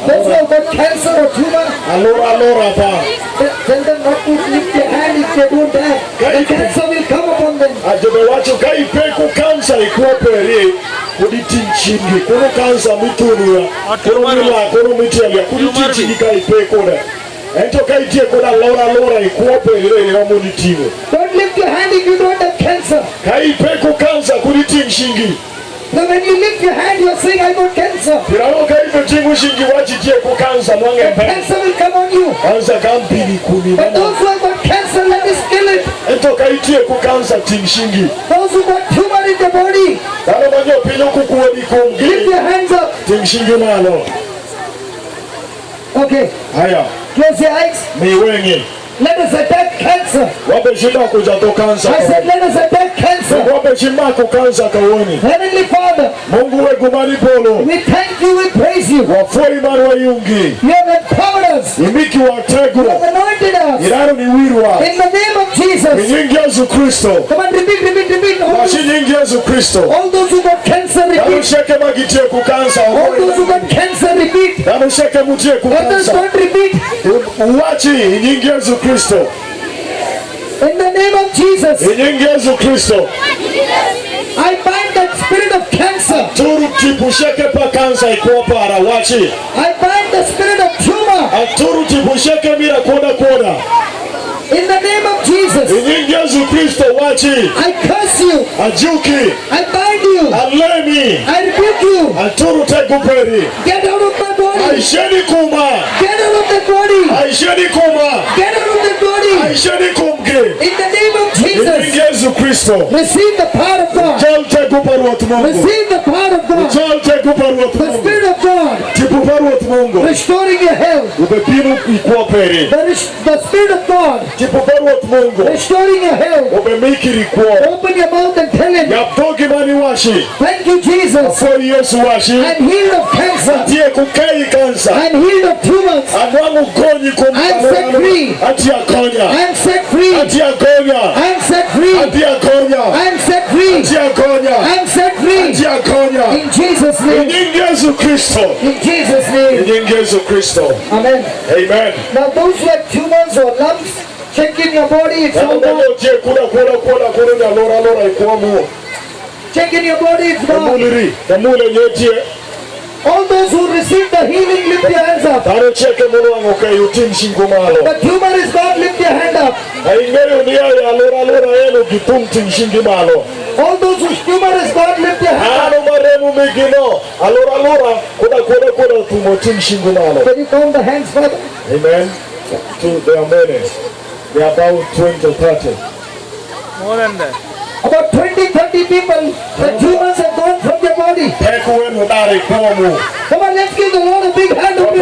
Those who have got cancer or tumor, tell them not to lift their hand if they don't have. The cancer will come upon them. Ajebewacho kai peku kansa ikuoperi kuditi chingi kono kansa mitunia kono mila kono mitialia kuditi chingi kai peku ne ento kai tie koda lora ikuoperi le ramuditiwe. Don't lift your hand if you don't have cancer. Kai peku kansa kuditi chingi. So when you lift your hand, you are saying, I got cancer. The cancer will come on you. But those who have got cancer, let us kill it. Those who got tumor in the body, lift your hands up. Okay. Close your eyes. Let us attack cancer. I said, let us attack cancer. Heavenly Father, we thank you, we praise you. You have empowered us. You have anointed us. In the name of Jesus. Come on, repeat. All those who got cancer, repeat. All those who got cancer, repeat. Others don't repeat. In the name of Jesus, I bind that spirit of cancer. I bind the spirit of tumor. In the name of Jesus, I curse you. I bind you. I rebuke you. Get out of my body. Get out of the body. Get out of the body. In the name of Jesus, receive the power of God. Receive the power of God. The Spirit of God restoring your health. The Spirit of God restoring your health. Open your mouth and tell him, thank you, Jesus. I'm healed of cancer. I'm healed of tumors. I'm set free. I'm set free. I'm set free. I'm set free. I'm set free. In Jesus' name. In Jesus' name. Amen. Now those who have tumors or lumps, check in your body. It's all gone. Check in your body. It's gone. All those who receive the healing, lift your hands up. The tumor is gone, lift your hand up. All those whose tumor is gone, lift your hand up. Can you count the hands, Father? Amen. There are many. There are about 20 or 30. More than that. About 20-30 people, the tumors have gone from their body. Come on, let's give the Lord a big hand of praise.